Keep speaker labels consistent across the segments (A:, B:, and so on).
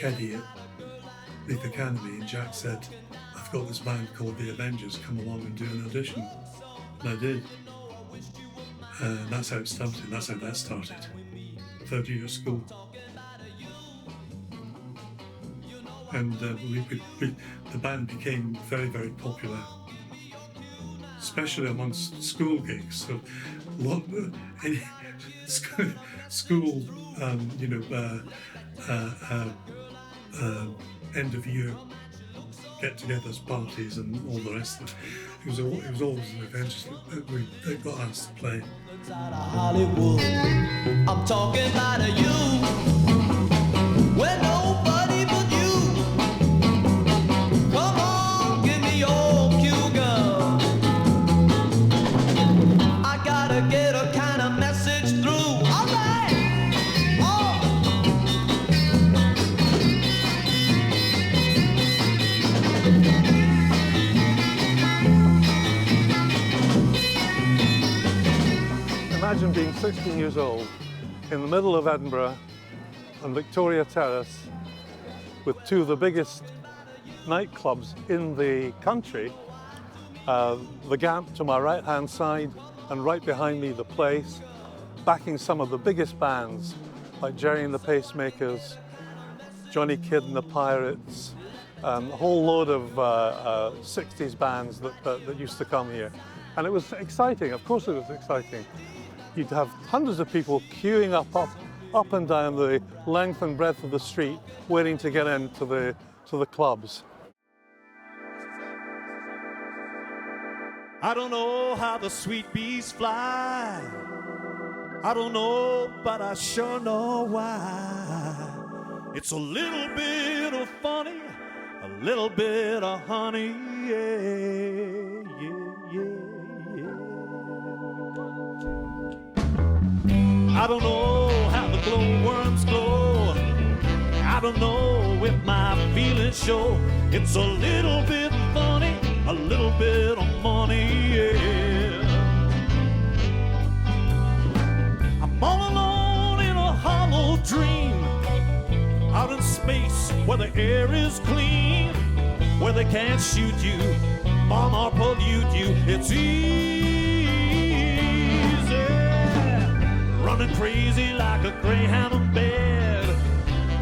A: Teddy at Leith Academy, and Jack said, I've got this band called the Avengers, come along and do an audition. And I did. And that's how it started, that's how that started. Third year of school. And the band became very, very popular, especially amongst school gigs. So, any school, end of year get-togethers, parties, and all the rest of it. It was always an Avengers that got asked to play.
B: Hollywood, I'm talking about you. When nobody but you. Come on, give me your cue, girl. I gotta get a kind of message through. All right. Oh.
C: Imagine being 16 years old in the middle of Edinburgh on Victoria Terrace with two of the biggest nightclubs in the country, the Gap to my right hand side and right behind me the Place, backing some of the biggest bands like Jerry and the Pacemakers, Johnny Kidd and the Pirates, a whole load of 60s bands that used to come here. And it was exciting, of course it was exciting. You'd have hundreds of people queuing up and down the length and breadth of the street, waiting to get into the clubs.
D: I don't know how the sweet bees fly. I don't know, but I sure know why. It's a little bit of funny, a little bit of honey, yeah, yeah, yeah. I don't know how the glowworms glow. I don't know if my feelings show. It's a little bit funny, a little bit of money, yeah. I'm all alone in a hollow dream, out in space where the air is clean, where they can't shoot you, bomb or pollute you. It's easy, running crazy like a greyhound in bed,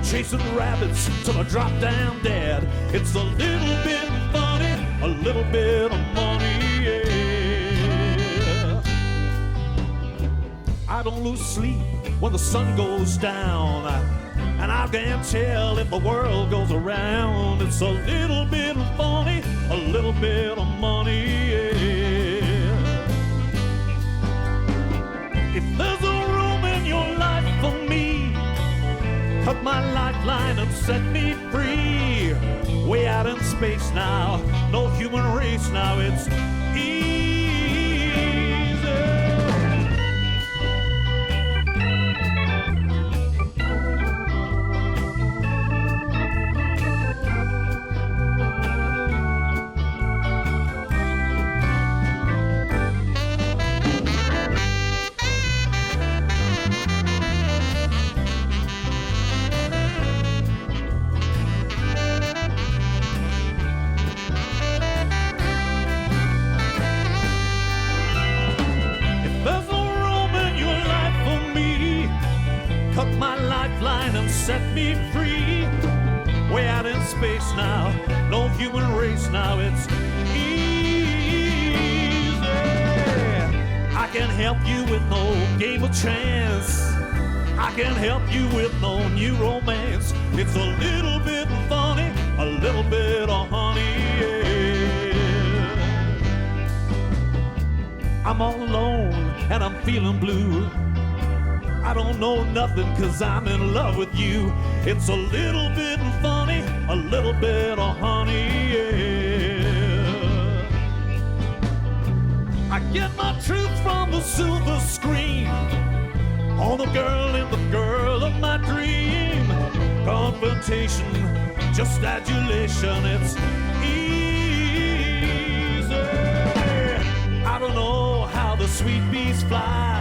D: chasing rabbits till I drop down dead. It's a little bit funny, a little bit of money, yeah. I don't lose sleep when the sun goes down, and I can't tell if the world goes around. It's a little bit funny, a little bit of money, yeah. If there's a room in your life for me, cut my lifeline and set me free. Way out in space now, no human race now, it's easy. Set me free. Way out in space now, no human race now, it's easy. I can help you with no game of chance. I can help you with no new romance. It's a little bit funny, a little bit of honey, yeah. I'm all alone and I'm feeling blue. I don't know nothing 'cause I'm in love with you. It's a little bit funny, a little bit of honey, yeah. I get my truth from the silver screen, on the girl in the girl of my dream. Confrontation, just adulation, it's easy. I don't know how the sweet bees fly.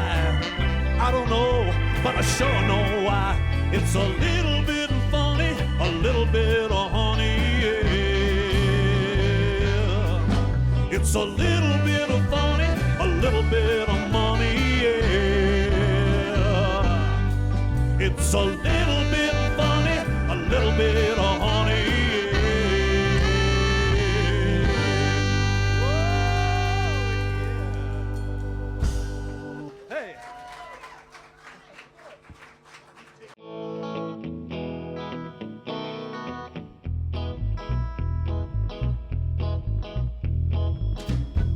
D: I don't know, but I sure know why. It's a little bit funny, a a little bit of honey, yeah. It's a little bit of funny, a little bit of money, yeah. It's a little bit funny, a little bit of honey, yeah. Hey.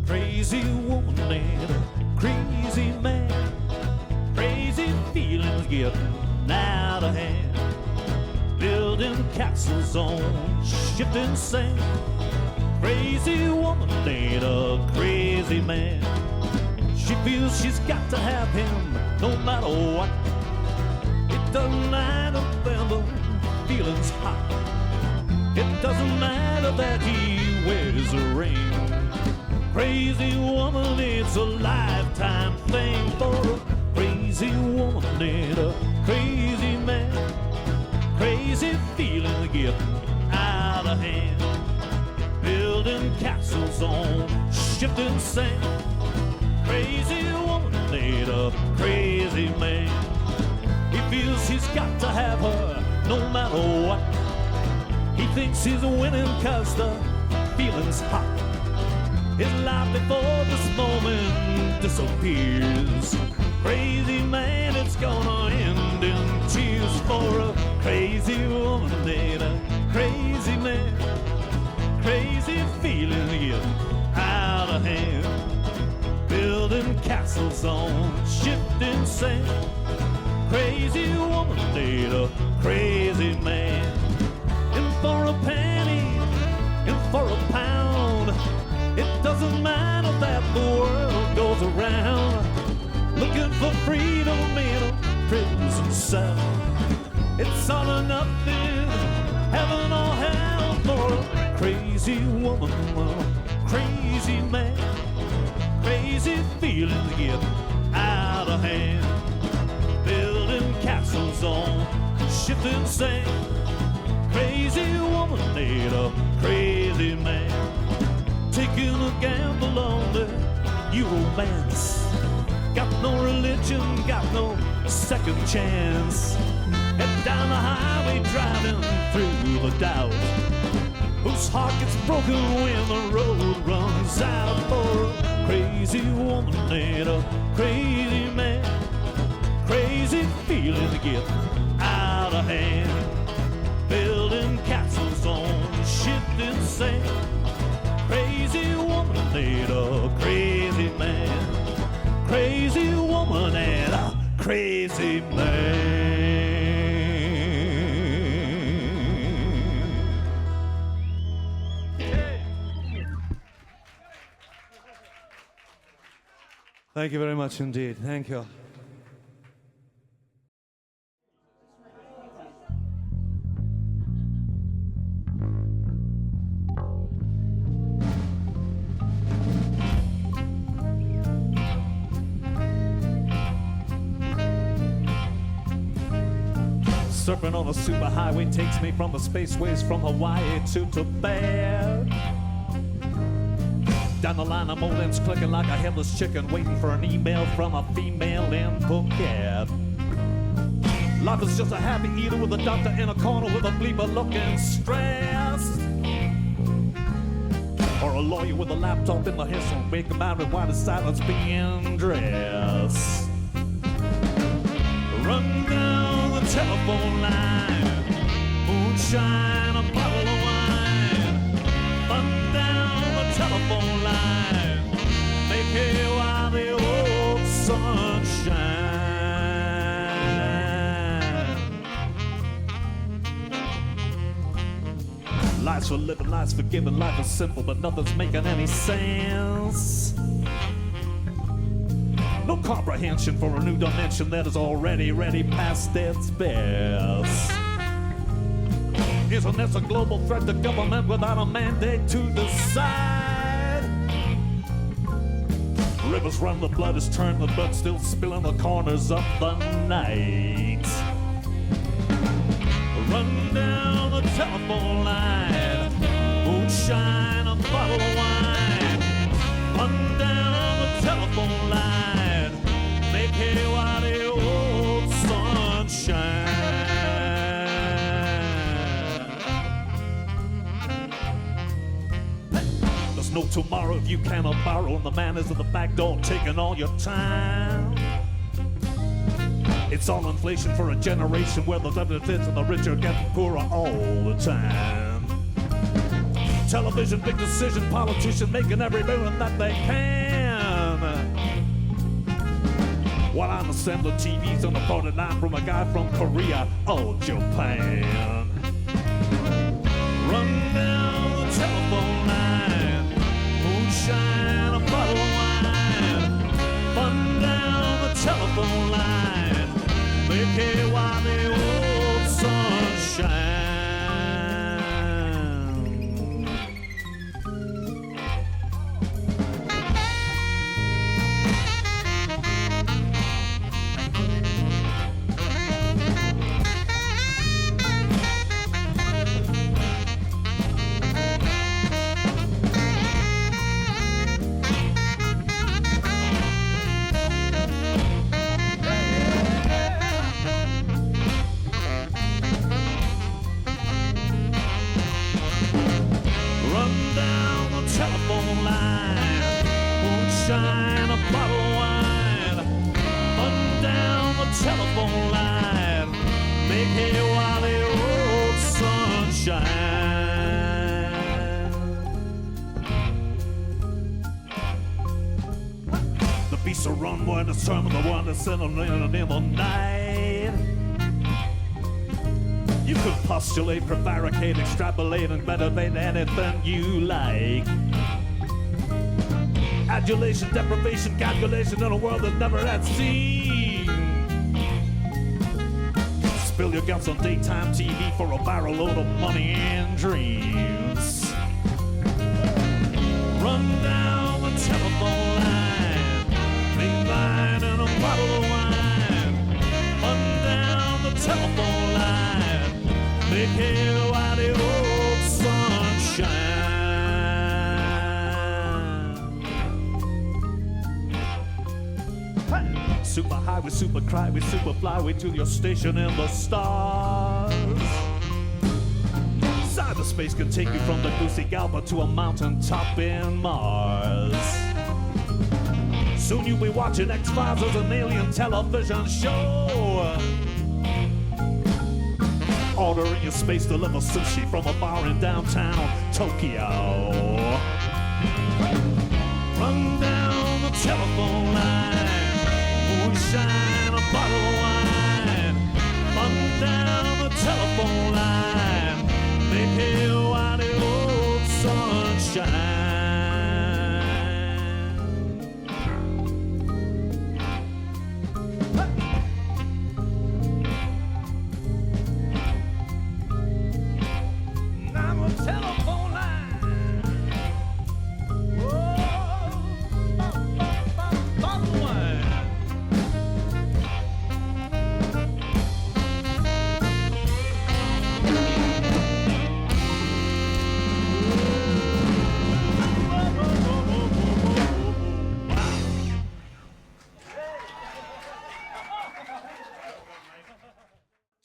D: Crazy woman and a crazy man, crazy feelings getting out of hand, building castles on shifting sand. Crazy woman and a crazy man, she feels she's got to have him no matter what. It doesn't matter when the feeling's hot, it doesn't matter that he wears a ring. Crazy woman, it's a lifetime thing for a crazy woman and a crazy man. Crazy feeling getting out of hand, building castles on shifting sand. Crazy woman and a crazy man, he feels he's got to have her no matter what. He thinks he's winning 'cause the feeling's hot. His life before this moment disappears. Crazy man, it's gonna end in tears for a crazy woman and a crazy man. Crazy feeling getting out of hand, building castles on shifting sand. Crazy woman and a crazy man. In for a penny, in for a pound. It doesn't matter that the world goes around, looking for freedom in a prison cell. It's all or nothing, heaven or hell for a crazy woman, a crazy man. Crazy feelings getting out of hand, building castles on shifting sand. Crazy woman and a crazy man, taking a gamble on the new romance. Got no religion, got no second chance. Head down the highway driving through the doubt, whose heart gets broken when the road runs out. For a crazy woman and a crazy man. Crazy feeling to get out of hand, building castles on shifting sand. Crazy woman and a crazy man. Crazy woman and a crazy man. Thank you very much indeed. Thank you. Surfing on a superhighway takes me from the spaceways from Hawaii to Tibet. Down the line, I'm old ends clicking like a headless chicken, waiting for an email from a female in Phuket. Life is just a happy eater with a doctor in a corner with a bleeper looking stressed, or a lawyer with a laptop in the hissle, make about it while the silence being dressed. Run down the telephone line, moonshine, a bottle of wine. Run down the telephone line, make hay while the old sun shines. Life's for living, life's for giving, life is simple, but nothing's making any sense. No comprehension for a new dimension that is already ready past its best. Isn't this a global threat to government without a mandate to decide? Rivers run, the blood is turned, the blood still spilling the corners of the night. Run down the telephone line, moonshine, a bottle of wine. Run down the telephone line, make hay while the old sun shines. There's no tomorrow if you cannot borrow, and the man is at the back door taking all your time. It's all inflation for a generation where the deficits and the rich are getting poorer all the time. Television, big decision, politician making every million that they can. While I'm assembling TVs on the 49 from a guy from Korea or Japan. Run down the telephone line, moonshine, a bottle of wine. Run down the telephone line, make hay while the old sun shines. Moonshine, a bottle of wine. Run down the telephone line, make hay while the old sun shines. The beasts will run when it's time of the one that's in the night. You could postulate, prevaricate, extrapolate, and meditate anything you like. Adulation, deprivation, calculation in a world that never had seen. Spill your guts on daytime TV for a barrel load of money and dreams. Run down the telephone line, make line and a bottle of wine. Run down the telephone line, make hay while the old sun shines. Super high, we super cry, we super fly, we to your station in the stars. Cyberspace can take you from the Goosey Galba to a mountaintop in Mars. Soon you'll be watching X-Files as an alien television show. Ordering your space deliver sushi from a bar in downtown Tokyo. Run down the telephone line, moonshine, a bottle of wine. Run down the telephone line, make hay while the old sun shines. Now a telephone line, bottle of wine.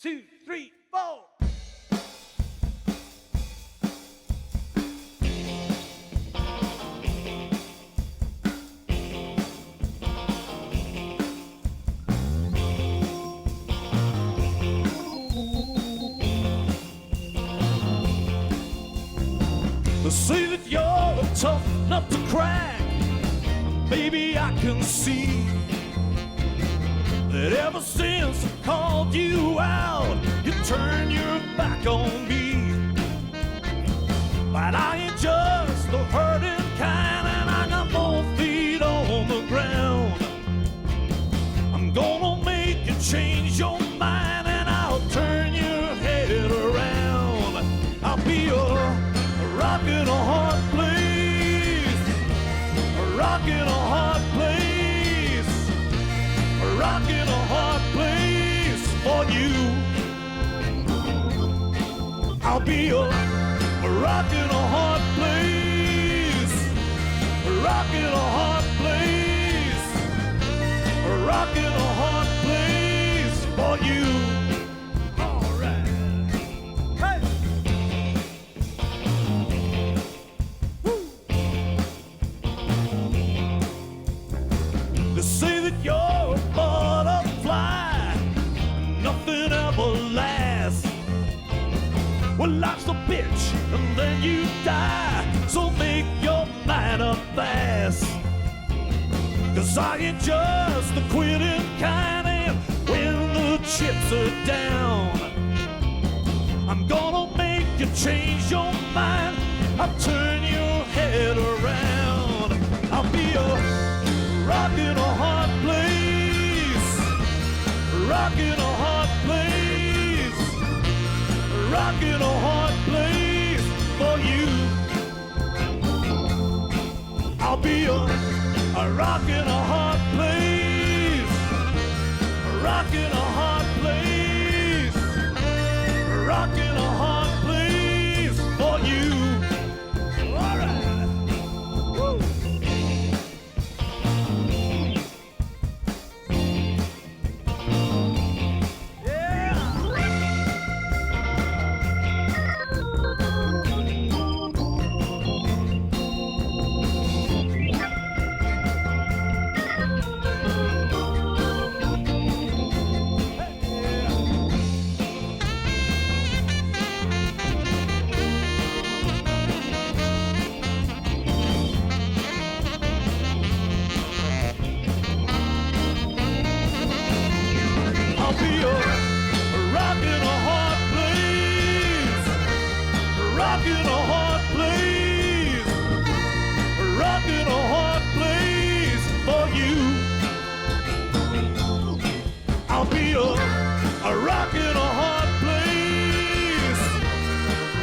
D: Two, three, four. They say that you're tough not to crack. Baby, I can see that ever since I called you out, you turned your back on me. But I ain't just the hurting kind, and I got both feet on the ground. I'm gonna make you change your mind, and I'll turn your head around. I'll be a rock in a hard place, a rock in a hard place, a rock in a hard place for you. I'll be a rock in a hard place, a rock in a hard place, a rock in a hard place for you. All right. Hey. Woo. They say that you're a butterfly, nothing ever lasts. Well, life's a bitch, and then you die. So make your mind up fast. 'Cause I ain't just the quitting kind, and when the chips are down, I'm gonna make you change your mind. I'll turn your head around. I'll be a rock in a hard place, rock in a hard place, rock in a hard place for you. I'll be a rock in a hard place, a rock in a hard place, a rock in a hard place for you. All right. Woo. I'll be a rock in a hard place, a rock in a hard place, a rock in a hard place for you. I'll be a rock in a hard place,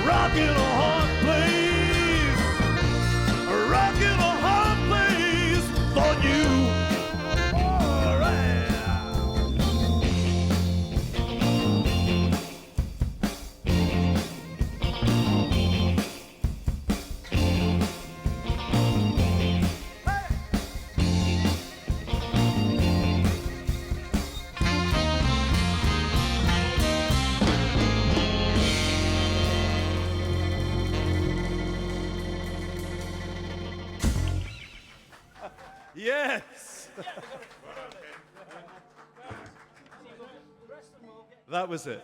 D: rock in a hard place, a rock in a hard place for you. All right. Yes. That was it.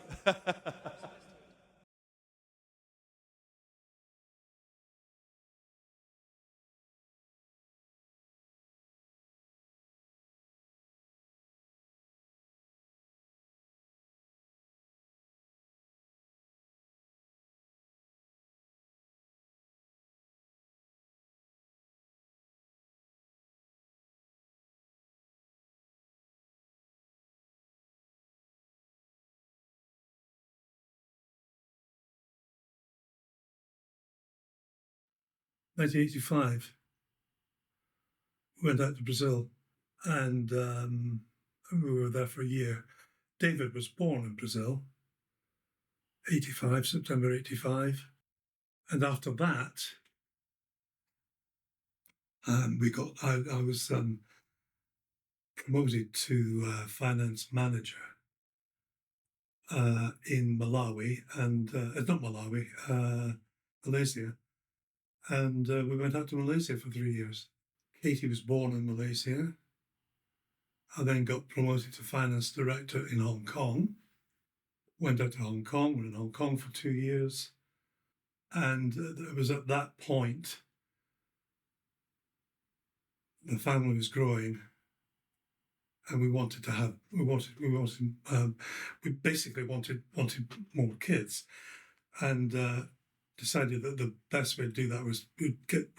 A: (1985), went out to Brazil, and we were there for a year. David was born in Brazil, 85, September 85. And after that, I was promoted to finance manager in Malawi, and not Malawi, Malaysia. And we went out to Malaysia for 3 years. Katie was born in Malaysia. I then got promoted to finance director in Hong Kong. Went out to Hong Kong, were in Hong Kong for 2 years. And it was at that point the family was growing, and we basically wanted more kids, and decided that the best way to do that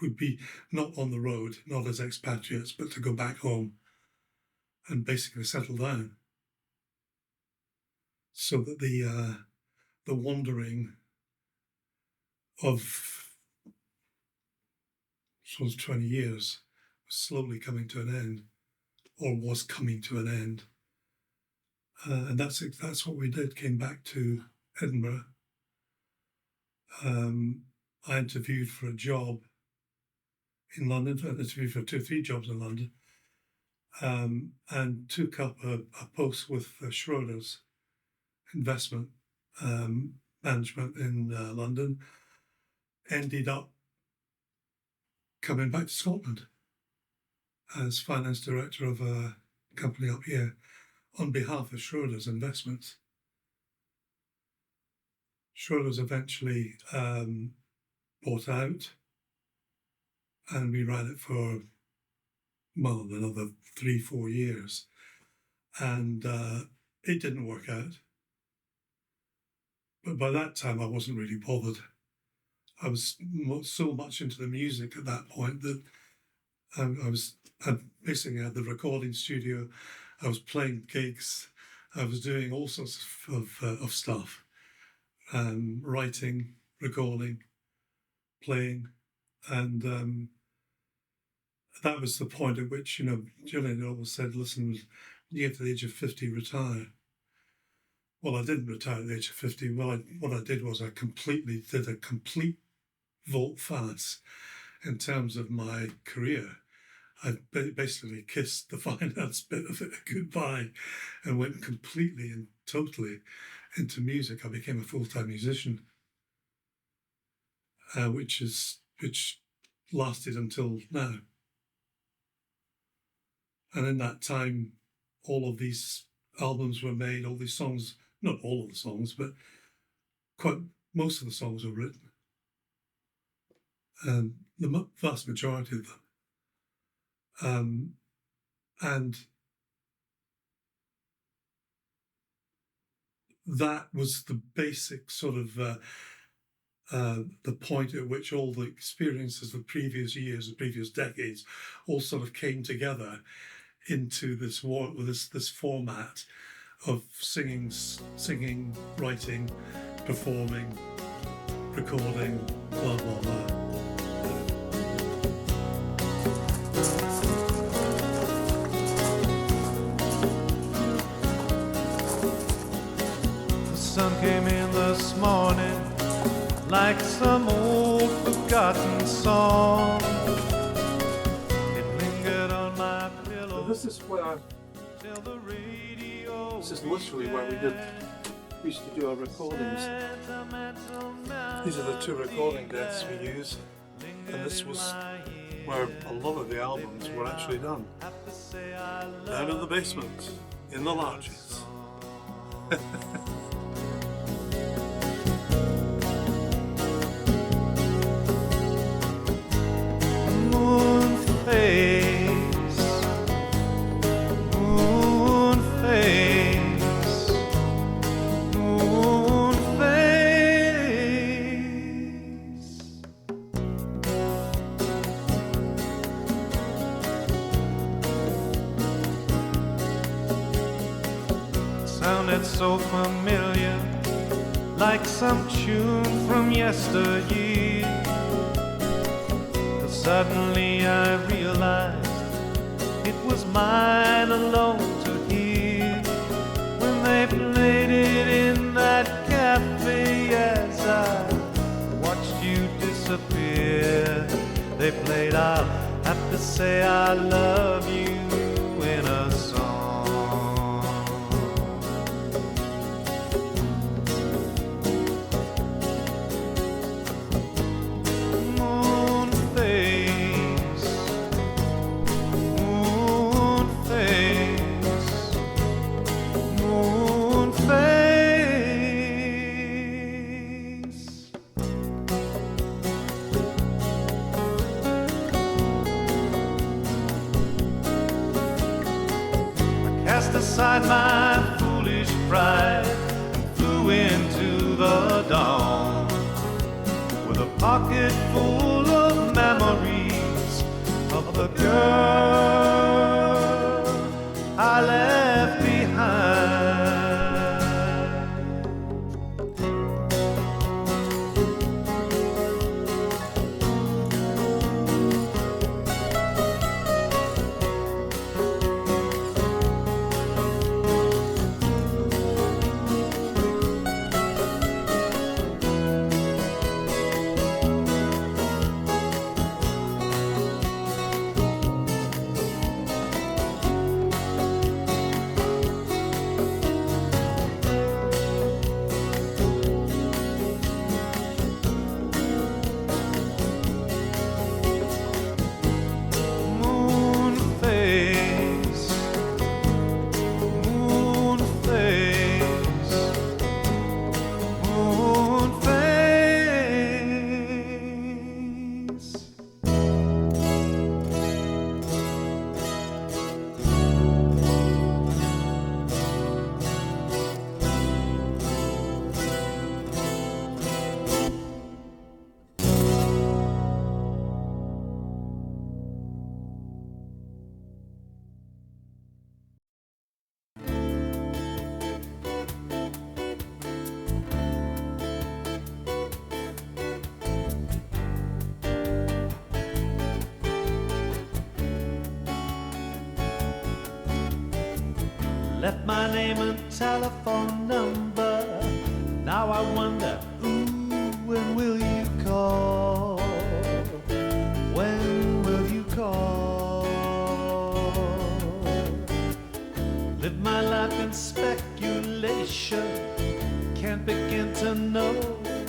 A: would be not on the road, not as expatriates, but to go back home and basically settle down, so that the wandering of sort of 20 years was slowly coming to an end, or was coming to an end. And that's what we did. Came back to Edinburgh, I interviewed for a job in London. I interviewed for 2 or 3 jobs in London, and took up a post with Schroders investment management in London. Ended up coming back to Scotland as finance director of a company up here on behalf of Schroders Investments. Schroders eventually bought out, and we ran it for, well, another 3-4 years. And it didn't work out. But by that time, I wasn't really bothered. I was so much into the music at that point that I basically had the recording studio. I was playing gigs. I was doing all sorts of stuff, writing, recording, playing, and that was the point at which, Julian always said, "Listen, when you get to the age of 50, retire." Well, I didn't retire at the age of 50. Well, what I did was I did a complete volte-face in terms of my career. I basically kissed the finance bit of it goodbye and went completely and totally into music. I became a full-time musician, which lasted until now. And in that time, all of these albums were made, all these songs, not all of the songs, but quite most of the songs were written. The vast majority of them. And that was the basic sort of the point at which all the experiences of previous years, the previous decades, all sort of came together into this format of singing, writing, performing, recording, blah, blah, blah.
E: The sun came in this morning like some old forgotten song. It lingered on my pillow.
C: This is where,
E: Till the radio
C: this is literally where we used to do our recordings. These are the 2 recording desks we use, and this was where a lot of the albums were actually done. Down in the basement, in the lodges.
E: Moonface, Moonface, Moonface. Sounded so familiar, like some tune from yesteryear. Suddenly I realized it was mine alone to hear when they played it in that cafe as I watched you disappear. They played "I'll have to say I love you" in a song. Cast aside my foolish pride and flew into the dawn with a pocket full of memories of the girl I left behind. my name and telephone number. Now I wonder, ooh, when will you call? When will you call? Live my life in speculation. Can't begin to know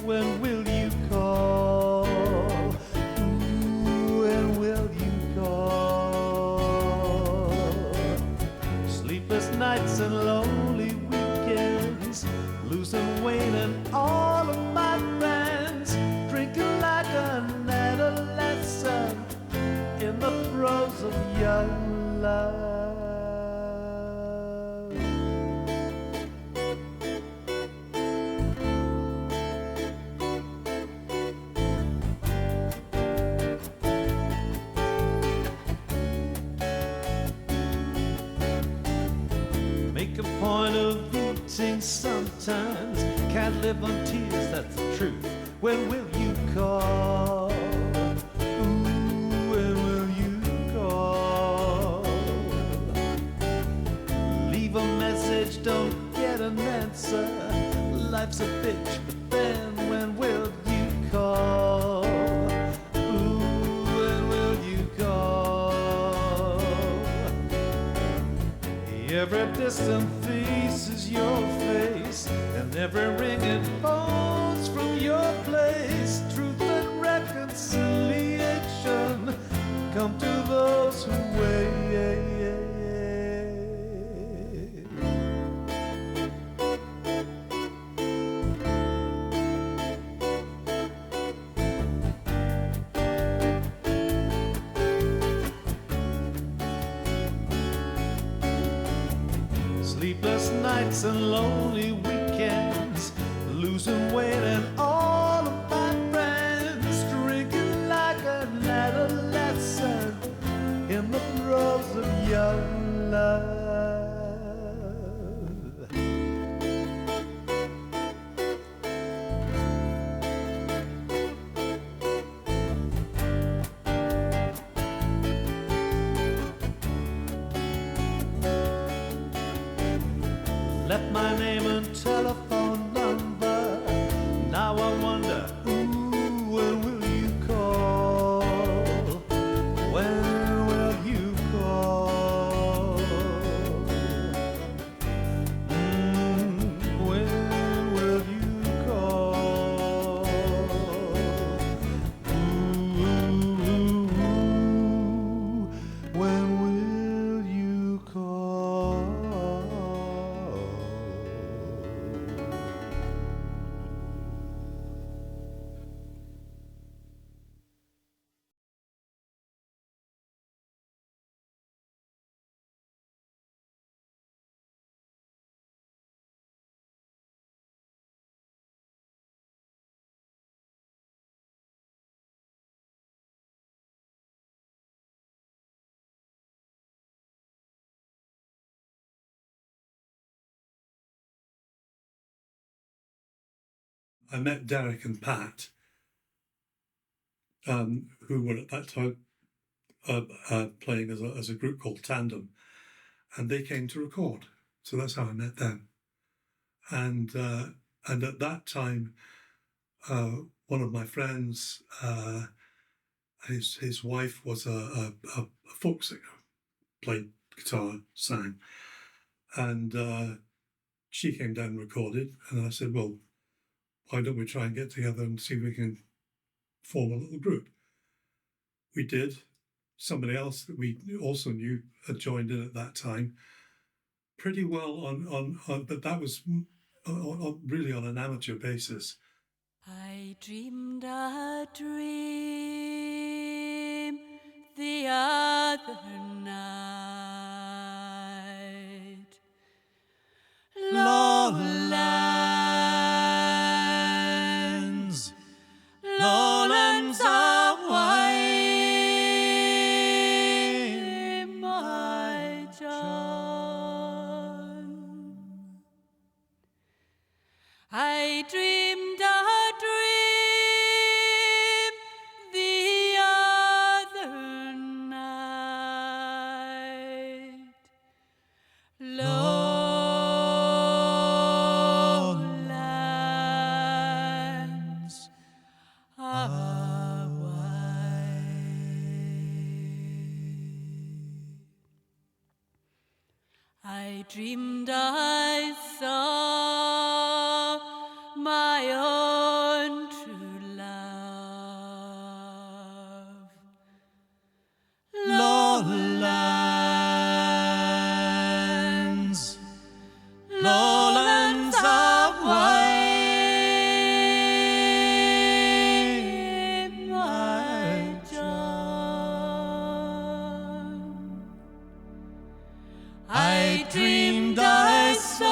E: when will you call? Ooh, when will you call? Sleepless nights and lonely weekends, losing weight and all of my friends, drinking like an adolescent in the throes of young love. Make a point of eating sometimes. Can't live on tears, that's the truth. When will you call? Ooh, when will you call? Leave a message, don't get an answer. Life's a bitch, but then when will you call? Ooh, when will you call? Every distant face is your face, and every ringing phone's from your place. Truth and reconciliation come to those who wait. Sleepless nights and lonely weekends, losing weight and all of my friends, drinking like an adolescent in the throes of young love. Left my name and telephone number. Now I wonder, ooh, when will you call? When will you call? When will you call? Ooh, when will you call?
A: I met Derek and Pat, who were at that time playing as a group called Tandem, and they came to record. So that's how I met them. And at that time, one of my friends, his wife was a folk singer, played guitar, sang, and she came down and recorded. And I said, well, why don't we try and get together and see if we can form a little group? We did. Somebody else that we also knew had joined in at that time, pretty well on but that was really on an amateur basis.
F: I dreamed a dream the other night. Lowlands, Lowlands away, my John. I dreamed a dream the other night.
E: 'Lowlands
F: dreamed I saw my own true love.
D: Lowlands, Lowlands away, my John. I dreamed I saw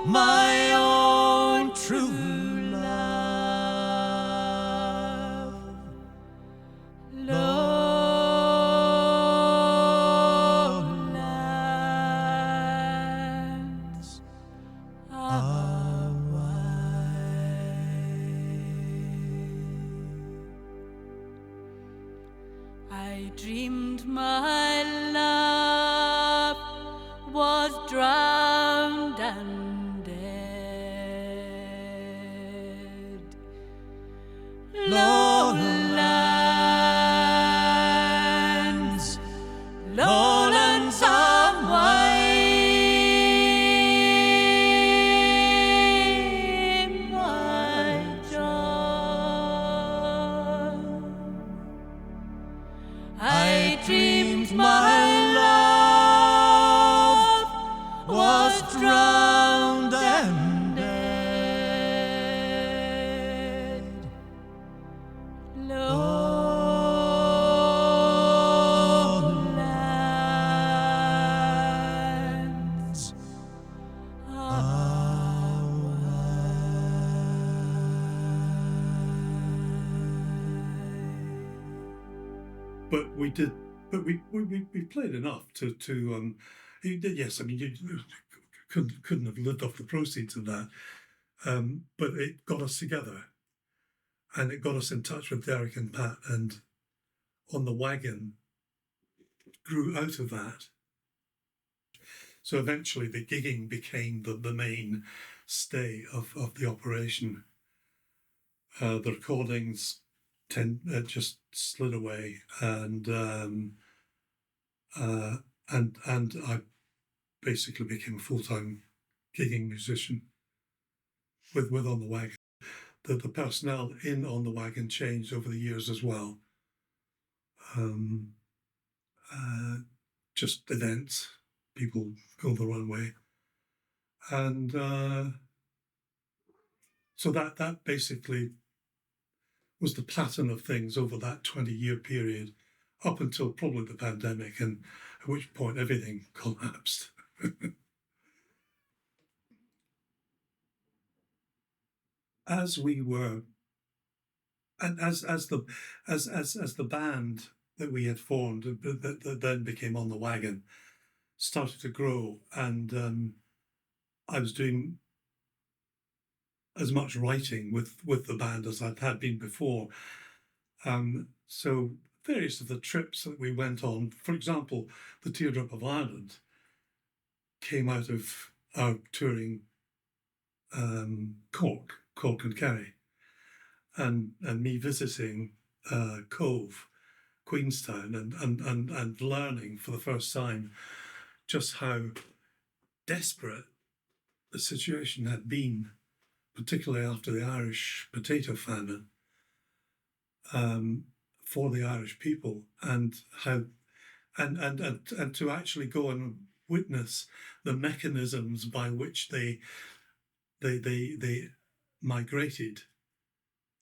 D: my own true love. Lowlands away. I dreamed my love was drowned and dead. Lowlands, Lowlands away, my John. I dreamed my love was drowned and dead. Lowlands
A: But we did, but we played enough to you did, yes. I mean, you couldn't have lived off the proceeds of that, but it got us together, and it got us in touch with Derek and Pat, and On The Wagon grew out of that. So eventually, the gigging became the main stay of the operation. The recordings just slid away, and I basically became a full-time gigging musician with On The Wagon. The personnel in On The Wagon changed over the years as well. Just events, people go their own way, and so that basically was the pattern of things over that 20-year period, up until probably the pandemic, and at which point everything collapsed. As we were, and as the band that we had formed, that then became On The Wagon, started to grow, and I was doing as much writing with the band as I'd had been before. So various of the trips that we went on, for example, the Teardrop of Ireland, came out of our touring Cork and Kerry, and me visiting Cove, Queenstown, and learning for the first time just how desperate the situation had been, particularly after the Irish potato famine, for the Irish people, and how and to actually go and witness the mechanisms by which they migrated,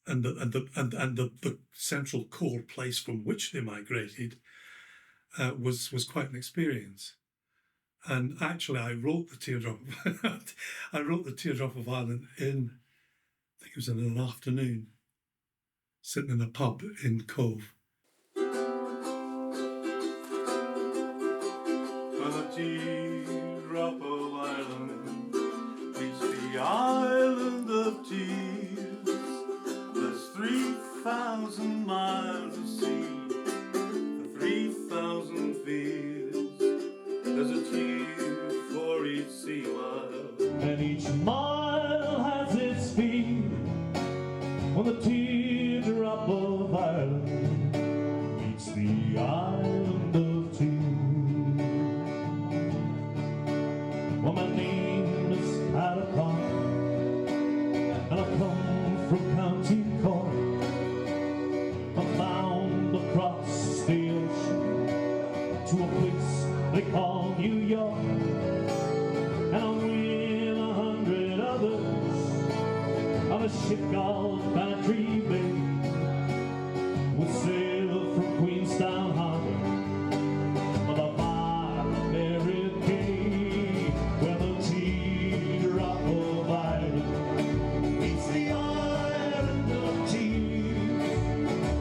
A: and the central core place from which they migrated was quite an experience. And actually, I wrote the Teardrop of Ireland in, I think it was in an afternoon, sitting in a pub in Cove.
E: When the teardrop of Ireland meets the island of tears, there's 3,000 miles of sea for 3,000 fears. There's a tear for each sea mile, and each mile has its speed. When the teardrop of Ireland meets the island of tears.
D: Oh, my name is Talkin, and I come from County Cork. I'm bound across the ocean to a place they call New York, and I'm with 100 others on a ship called Bantry Bay. We sail from Queenstown Harbor on the far American, where the teardrop of Ireland meets the island of tears.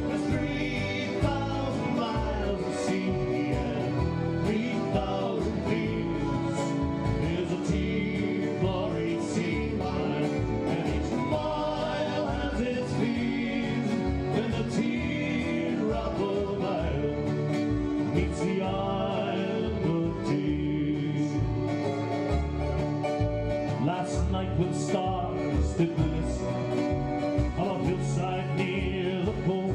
D: There's 3,000 miles of sea and 3,000 fears. There's a tear for each sea mile, and each mile has its fears. When the teardrop of Ireland meets the island of tears. Last night when stars did glisten on a hillside near the pole,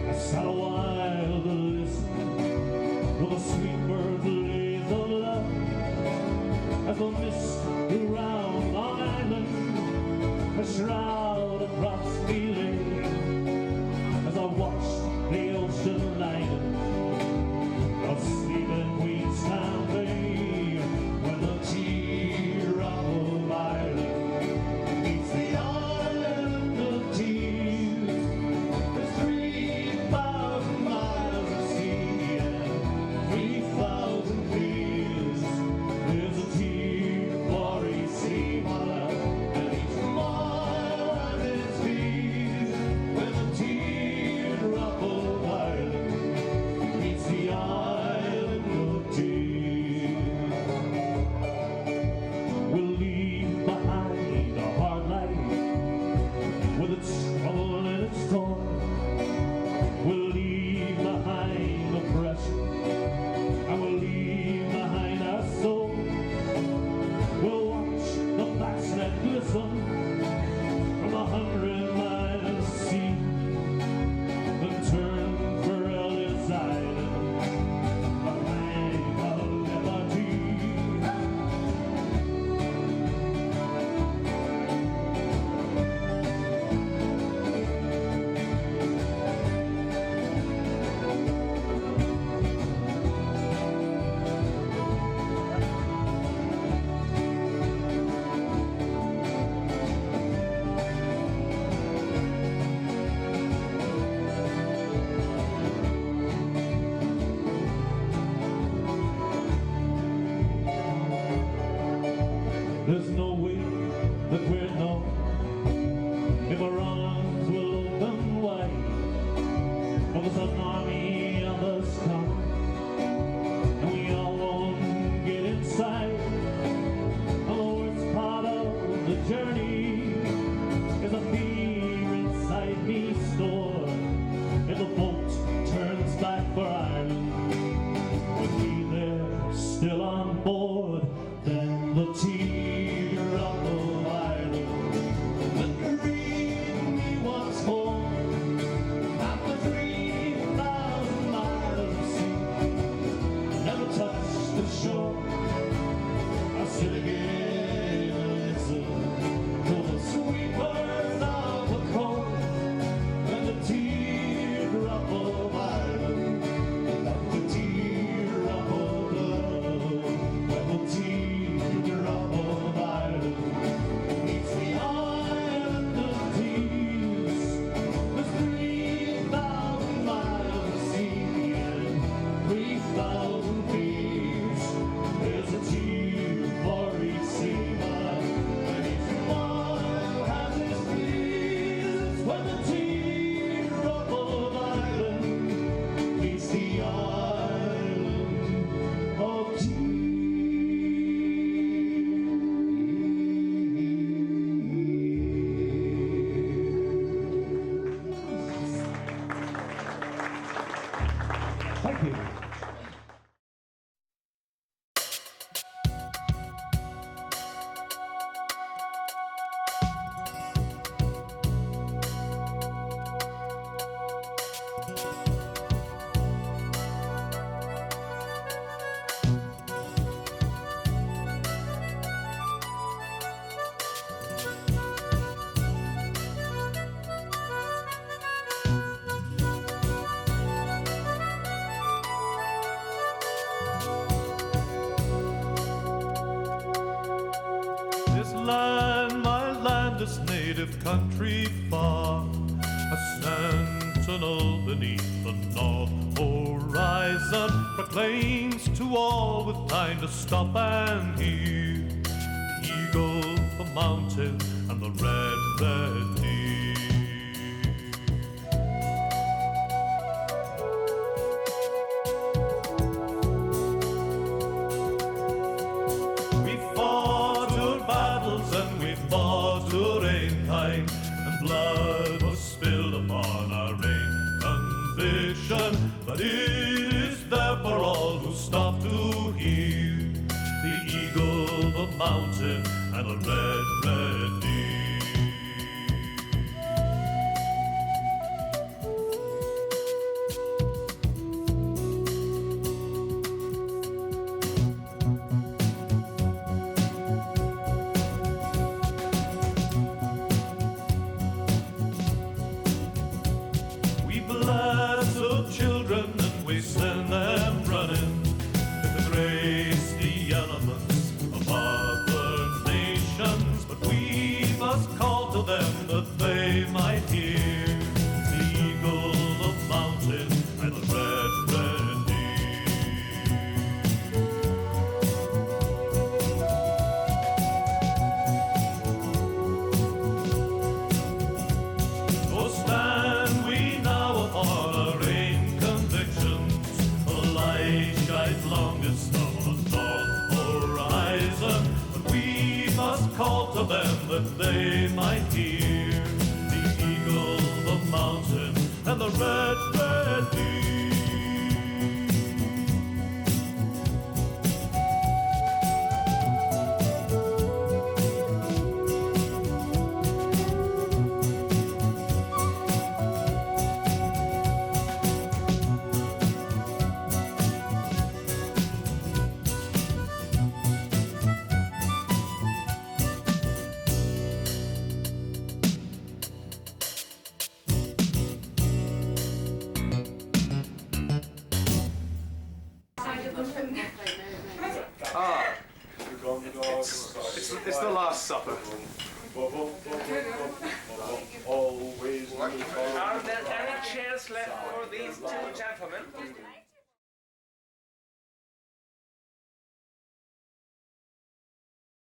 D: I sat a while to listen with a sweet bird lays of love, as the mist grew round Long Island, a shroud across me lay, as I watched the ocean lighten asleep in Queenstown Bay, when the teardrop of Ireland meets the island of tears. There's 3,000 miles of sea and 3,000 fears. There's a tear for each sea mile, and each mile has its fears. When the teardrop of Ireland meets the island of tears. We'll leave behind a hard life with its trouble and its toil. We'll leave behind oppression, and we'll leave behind our soul. We'll watch the backs that glisten from 100 miles of sea, then turn for Ellis Island, a land of liberty. There's no way that we're known if our arms will open wide. For there's an army of us come, and we all won't get inside. And the worst part of the journey is a fear inside me stored. If the boat turns back for Ireland, with me there still on board, then the teardrop of Ireland will greet me once more. After 3,000 miles of sea, never touched the shore, I sit again and listen to the sweet words of the cold, and the teardrop of Ireland, the teardrop of love, and the teardrop of
E: this native country far, a sentinel beneath the north horizon proclaims to all with time to stop and hear the eagle, the mountain, and the red deer. We fought our battles and we fought our own kind, and blood was spilled upon our own conviction. But it is there for all who stop to hear the eagle, the mountain, and the red deer. We bless the children and we send them running to grace the elements of other nations. But we must call to them that they might hear the eagle, the mountain, and the red deer. So stand we now upon our own convictions. The light shines longest on the north horizon, but we must call to them that they might hear the eagle, the mountain, and the red deer.
G: It's the Last Supper.
H: Are there any chairs left for these two gentlemen?